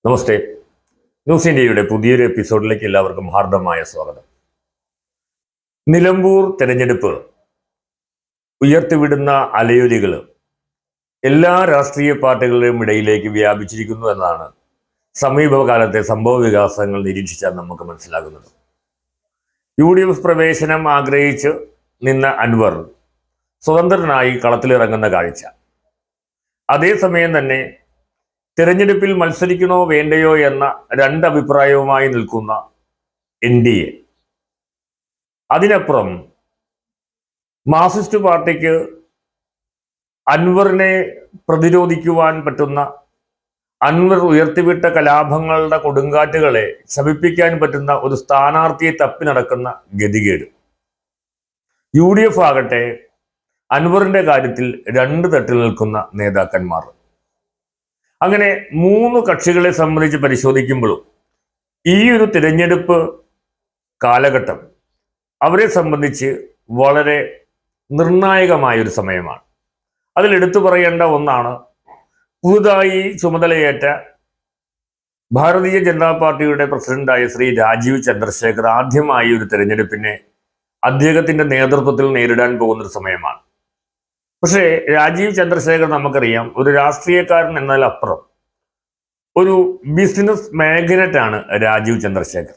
നമസ്തേ. News ഇന്ത്യയുടെ പുതിയൊരു എപ്പിസോഡിലേക്ക് എല്ലാവർക്കും ഹാർദമായ സ്വാഗതം. നിലമ്പൂർ തെരഞ്ഞെടുപ്പ് ഉയർത്തിവിടുന്ന അലയൊലികൾ എല്ലാ രാഷ്ട്രീയ പാർട്ടികളുടെയും ഇടയിലേക്ക് വ്യാപിച്ചിരിക്കുന്നു എന്നാണ് സമീപകാലത്തെ സംഭവ വികാസങ്ങൾ നിരീക്ഷിച്ചാൽ നമുക്ക് മനസ്സിലാകുന്നത്. UDF പ്രവേശനം ആഗ്രഹിച്ച് നിന്ന അൻവർ സ്വതന്ത്രനായി കളത്തിലിറങ്ങുന്ന കാഴ്ച. അതേസമയം തന്നെ തിരഞ്ഞെടുപ്പിൽ മത്സരിക്കണോ വേണ്ടയോ എന്ന രണ്ടഭിപ്രായവുമായി നിൽക്കുന്ന NDA. അതിനപ്പുറം മാർക്സിസ്റ്റ് പാർട്ടിക്ക് അൻവറിനെ പ്രതിരോധിക്കുവാൻ പറ്റുന്ന, അൻവർ ഉയർത്തിവിട്ട കലാപങ്ങളുടെ കൊടുങ്കാറ്റുകളെ ശമിപ്പിക്കാൻ പറ്റുന്ന ഒരു സ്ഥാനാർത്ഥിയെ തപ്പി നടക്കുന്ന ഗതികേട്. UDF ആകട്ടെ അൻവറിന്റെ കാര്യത്തിൽ രണ്ട് തട്ടിൽ നിൽക്കുന്ന നേതാക്കന്മാർ. അങ്ങനെ മൂന്ന് കക്ഷികളെ സംബന്ധിച്ച് പരിശോധിക്കുമ്പോഴും ഈ ഒരു തിരഞ്ഞെടുപ്പ് കാലഘട്ടം അവരെ സംബന്ധിച്ച് വളരെ നിർണായകമായൊരു സമയമാണ്. അതിലെടുത്തു പറയേണ്ട ഒന്നാണ്, പുതുതായി ചുമതലയേറ്റ ഭാരതീയ ജനതാ പാർട്ടിയുടെ പ്രസിഡന്റായ ശ്രീ രാജീവ് ചന്ദ്രശേഖർ ആദ്യമായി ഒരു തിരഞ്ഞെടുപ്പിനെ അദ്ദേഹത്തിന്റെ നേതൃത്വത്തിൽ നേരിടാൻ പോകുന്നൊരു സമയമാണ്. പക്ഷേ രാജീവ് ചന്ദ്രശേഖർ നമുക്കറിയാം, ഒരു രാഷ്ട്രീയക്കാരൻ എന്നതിലപ്പുറം ഒരു ബിസിനസ് മാഗ്നറ്റാണ് രാജീവ് ചന്ദ്രശേഖർ.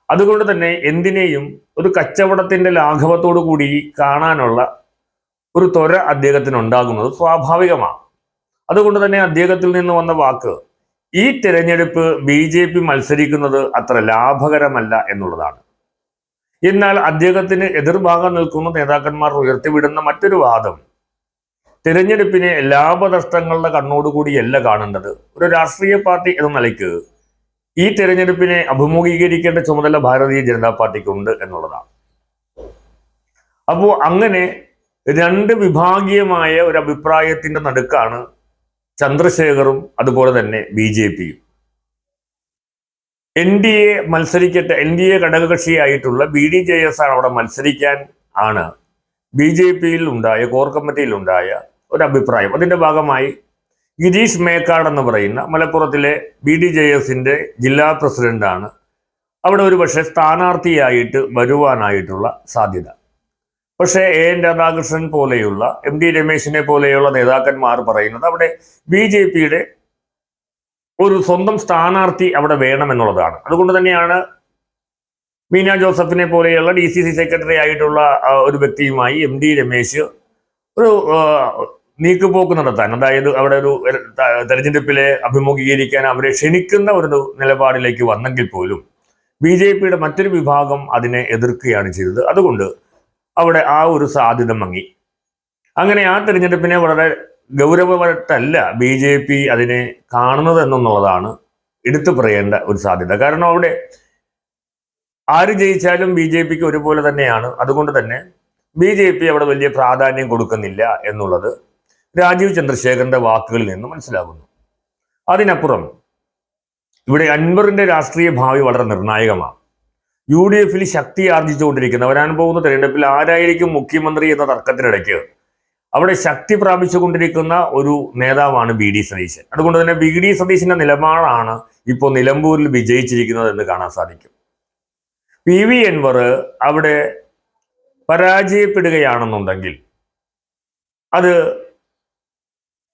അതുകൊണ്ട് തന്നെ എന്തിനേയും ഒരു കച്ചവടത്തിന്റെ ലാഘവത്തോടു കൂടി കാണാനുള്ള ഒരു ത്വര അദ്ദേഹത്തിന് ഉണ്ടാകുന്നത് സ്വാഭാവികമാണ്. അതുകൊണ്ട് തന്നെ അദ്ദേഹത്തിൽ നിന്ന് വന്ന വാക്ക്, ഈ തിരഞ്ഞെടുപ്പ് BJP മത്സരിക്കുന്നത് അത്ര ലാഭകരമല്ല എന്നുള്ളതാണ്. എന്നാൽ അദ്ദേഹത്തിന് എതിർഭാഗം നിൽക്കുന്ന നേതാക്കന്മാർ ഉയർത്തിവിടുന്ന മറ്റൊരു വാദം, തിരഞ്ഞെടുപ്പിനെ ലാഭനഷ്ടങ്ങളുടെ കണ്ണോടുകൂടിയല്ല കാണേണ്ടത്. ഒരു രാഷ്ട്രീയ പാർട്ടി എന്ന നിലയ്ക്ക് ഈ തിരഞ്ഞെടുപ്പിനെ അഭിമുഖീകരിക്കേണ്ട ചുമതല ഭാരതീയ ജനതാ പാർട്ടിക്കുണ്ട് എന്നുള്ളതാണ്. അപ്പോൾ അങ്ങനെ രണ്ട് വിഭാഗീയമായ ഒരു അഭിപ്രായത്തിന്റെ നടുക്കാണ് ചന്ദ്രശേഖറും അതുപോലെ തന്നെ BJPയും. NDA മത്സരിക്കട്ടെ, NDA ഘടകകക്ഷിയായിട്ടുള്ള BDJS ആണ് അവിടെ മത്സരിക്കാൻ ആണ് BJPയിൽ ഉണ്ടായ, കോർ കമ്മിറ്റിയിൽ ഉണ്ടായ ഒരു അഭിപ്രായം. അതിന്റെ ഭാഗമായി ഗിരീഷ് മേക്കാട് എന്ന് പറയുന്ന മലപ്പുറത്തിലെ BDJSന്റെ ജില്ലാ പ്രസിഡന്റാണ് അവിടെ ഒരു പക്ഷേ സ്ഥാനാർത്ഥിയായിട്ട് വരുവാനായിട്ടുള്ള സാധ്യത. പക്ഷേ AN രാധാകൃഷ്ണൻ പോലെയുള്ള, MD രമേശിനെ പോലെയുള്ള നേതാക്കന്മാർ പറയുന്നത് അവിടെ BJPയുടെ ഒരു സ്വന്തം സ്ഥാനാർത്ഥി അവിടെ വേണമെന്നുള്ളതാണ്. അതുകൊണ്ട് തന്നെയാണ് മീന ജോസഫിനെ പോലെയുള്ള DCC സെക്രട്ടറി ആയിട്ടുള്ള ഒരു വ്യക്തിയുമായി MD രമേശ് ഒരു നീക്കുപോക്ക് നടത്താൻ, അതായത് അവിടെ ഒരു തെരഞ്ഞെടുപ്പിലെ അഭിമുഖീകരിക്കാൻ അവരെ ക്ഷണിക്കുന്ന ഒരു നിലപാടിലേക്ക് വന്നെങ്കിൽ പോലും BJPയുടെ മറ്റൊരു വിഭാഗം അതിനെ എതിർക്കുകയാണ് ചെയ്തത്. അതുകൊണ്ട് അവിടെ ആ ഒരു സാധ്യത മങ്ങി. അങ്ങനെ ആ തെരഞ്ഞെടുപ്പിനെ വളരെ ഗൗരവമായിട്ടല്ല BJP അതിനെ കാണുന്നത് എന്നുള്ളതാണ് എടുത്തു പറയേണ്ട ഒരു സാധ്യത. കാരണം അവിടെ ആര് ജയിച്ചാലും BJPക്ക് ഒരുപോലെ തന്നെയാണ്. അതുകൊണ്ട് തന്നെ BJP അവിടെ വലിയ പ്രാധാന്യം കൊടുക്കുന്നില്ല എന്നുള്ളത് രാജീവ് ചന്ദ്രശേഖറിന്റെ വാക്കുകളിൽ നിന്ന് മനസ്സിലാകുന്നു. അതിനപ്പുറം ഇവിടെ അൻവറിന്റെ രാഷ്ട്രീയ ഭാവി വളരെ നിർണായകമാണ്. UDFൽ ശക്തി ആർജിച്ചുകൊണ്ടിരിക്കുന്ന, വരാൻ പോകുന്ന തെരഞ്ഞെടുപ്പിൽ ആരായിരിക്കും മുഖ്യമന്ത്രി എന്ന തർക്കത്തിനിടയ്ക്ക് അവിടെ ശക്തി പ്രാപിച്ചുകൊണ്ടിരിക്കുന്ന ഒരു നേതാവാണ് BD സതീശൻ. അതുകൊണ്ട് തന്നെ BD സതീശന്റെ നിലപാടാണ് ഇപ്പോൾ നിലമ്പൂരിൽ വിജയിച്ചിരിക്കുന്നത് എന്ന് കാണാൻ സാധിക്കും. PV അൻവർ അവിടെ പരാജയപ്പെടുകയാണെന്നുണ്ടെങ്കിൽ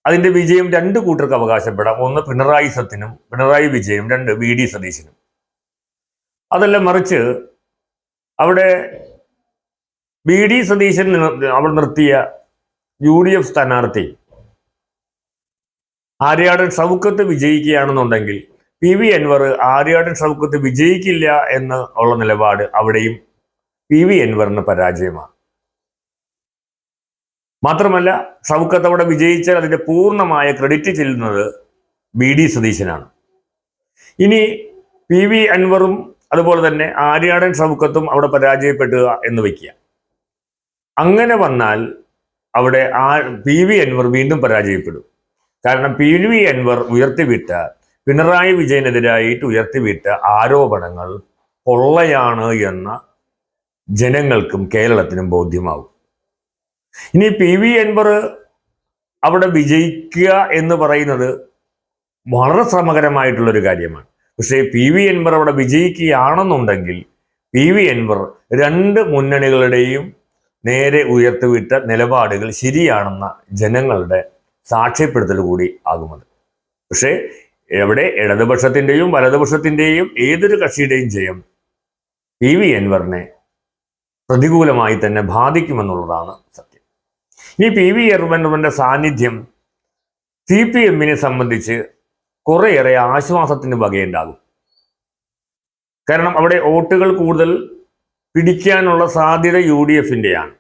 അതിന്റെ വിജയം രണ്ട് കൂട്ടർക്ക് അവകാശപ്പെടാം. ഒന്ന് പിണറായി വിജയനും, രണ്ട് BD സതീശനും. അതല്ല മറിച്ച് അവിടെ BD സതീശൻ അവിടെ നിർത്തിയ UDF സ്ഥാനാർത്ഥി ആര്യാടൻ ഷൗക്കത്ത് വിജയിക്കുകയാണെന്നുണ്ടെങ്കിൽ PV അൻവർ ആര്യാടൻ ഷൗക്കത്ത് വിജയിക്കില്ല എന്ന് ഉള്ള നിലപാട് അവിടെയും PV അൻവറിന് പരാജയമാണ്. മാത്രമല്ല ഷൗക്കത്ത് അവിടെ വിജയിച്ചാൽ അതിന്റെ പൂർണ്ണമായ ക്രെഡിറ്റ് ചെല്ലുന്നത് BD സതീശനാണ്. ഇനി PV അൻവറും അതുപോലെ തന്നെ ആര്യാടൻ ഷൗക്കത്തും അവിടെ പരാജയപ്പെടുക എന്ന് വയ്ക്കുക. അങ്ങനെ വന്നാൽ അവിടെ PV അൻവർ വീണ്ടും പരാജയപ്പെടും. കാരണം PV അൻവർ ഉയർത്തിവിട്ട, പിണറായി വിജയനെതിരായിട്ട് ഉയർത്തിവിട്ട ആരോപണങ്ങൾ കൊള്ളയാണ് എന്ന ജനങ്ങൾക്കും കേരളത്തിനും ബോധ്യമാവും. ഇനി PV അൻവർ അവിടെ വിജയിക്കുക എന്ന് പറയുന്നത് വളരെ ശ്രമകരമായിട്ടുള്ളൊരു കാര്യമാണ്. പക്ഷേ പി വി അൻവർ അവിടെ വിജയിക്കുകയാണെന്നുണ്ടെങ്കിൽ പി വി അൻവർ രണ്ട് മുന്നണികളുടെയും നേരെ ഉയർത്തിവിട്ട നിലപാടുകൾ ശരിയാണെന്ന ജനങ്ങളുടെ സാക്ഷ്യപ്പെടുത്തൽ കൂടി ആകുമത്. പക്ഷേ എവിടെ ഇടതുപക്ഷത്തിൻ്റെയും വലതുപക്ഷത്തിൻ്റെയും ഏതൊരു കക്ഷിയുടെയും ജയം പി വി അൻവറിനെ പ്രതികൂലമായി തന്നെ ബാധിക്കുമെന്നുള്ളതാണ് സത്യം. ഈ പി വി അൻവറിന്റെ സാന്നിധ്യം സി പി എമ്മിനെ സംബന്ധിച്ച് കുറേയേറെ ആശ്വാസത്തിന് വകയുണ്ടാകും. കാരണം അവിടെ വോട്ടുകൾ കൂടുതൽ പിടിക്കാനുള്ള സാധ്യത യു ഡി എഫിൻ്റെയാണ്.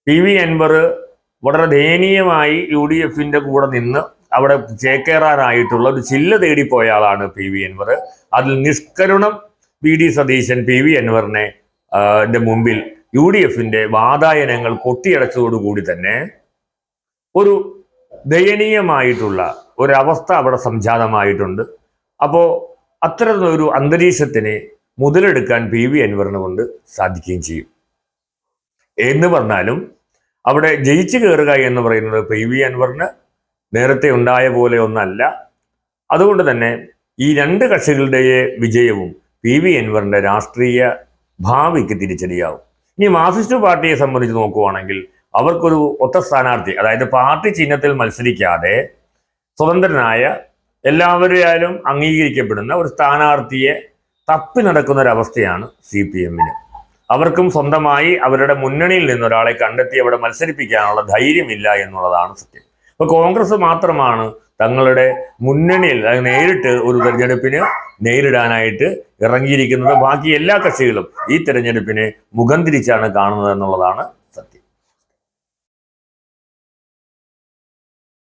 പി വി അൻവർ വളരെ ദയനീയമായി യു ഡി എഫിൻ്റെ കൂടെ നിന്ന് അവിടെ ചേക്കേറാനായിട്ടുള്ള ഒരു ചില്ല തേടിപ്പോയ ആളാണ് പി വി അൻവർ. അതിൽ നിഷ്കരുണം വി ഡി സതീശൻ പി വി അൻവറിനെ മുമ്പിൽ യു ഡി എഫിൻ്റെ വാതായനങ്ങൾ കൊട്ടിയടച്ചതോടുകൂടി തന്നെ ഒരു ദയനീയമായിട്ടുള്ള ഒരവസ്ഥ അവിടെ സംജാതമായിട്ടുണ്ട്. അപ്പോൾ അത്തരമൊരു അന്തരീക്ഷത്തിനെ മുതലെടുക്കാൻ പി വി അൻവറിനെ കൊണ്ട് സാധിക്കുകയും ചെയ്യും. എന്ന് പറഞ്ഞാലും അവിടെ ജയിച്ചു കയറുക എന്ന് പറയുന്നത് പി വി അൻവറിന് നേരത്തെ ഉണ്ടായ പോലെ ഒന്നല്ല. അതുകൊണ്ട് തന്നെ ഈ രണ്ട് കക്ഷികളുടെ വിജയവും പി വി അൻവറിന്റെ രാഷ്ട്രീയ ഭാവിക്ക് തിരിച്ചടിയാവും. ഇനി മാർക്സിസ്റ്റ് പാർട്ടിയെ സംബന്ധിച്ച് നോക്കുവാണെങ്കിൽ അവർക്കൊരു ഒത്ത സ്ഥാനാർത്ഥി, അതായത് പാർട്ടി ചിഹ്നത്തിൽ മത്സരിക്കാതെ സ്വതന്ത്രനായ എല്ലാവരാലും അംഗീകരിക്കപ്പെടുന്ന ഒരു സ്ഥാനാർത്ഥിയെ തപ്പി നടക്കുന്ന ഒരവസ്ഥയാണ് സി പി എമ്മിന്. അവർക്കും സ്വന്തമായി അവരുടെ മുന്നണിയിൽ നിന്ന് ഒരാളെ കണ്ടെത്തി അവിടെ മത്സരിപ്പിക്കാനുള്ള ധൈര്യമില്ല എന്നുള്ളതാണ് സത്യം. അപ്പോൾ കോൺഗ്രസ് മാത്രമാണ് തങ്ങളുടെ മുന്നണിയിൽ നേരിട്ട് ഒരു തെരഞ്ഞെടുപ്പിന് നേരിടാനായിട്ട് ഇറങ്ങിയിരിക്കുന്നത്. ബാക്കി എല്ലാ കക്ഷികളും ഈ തെരഞ്ഞെടുപ്പിനെ മുഖം തിരിച്ചാണ് കാണുന്നത് എന്നുള്ളതാണ്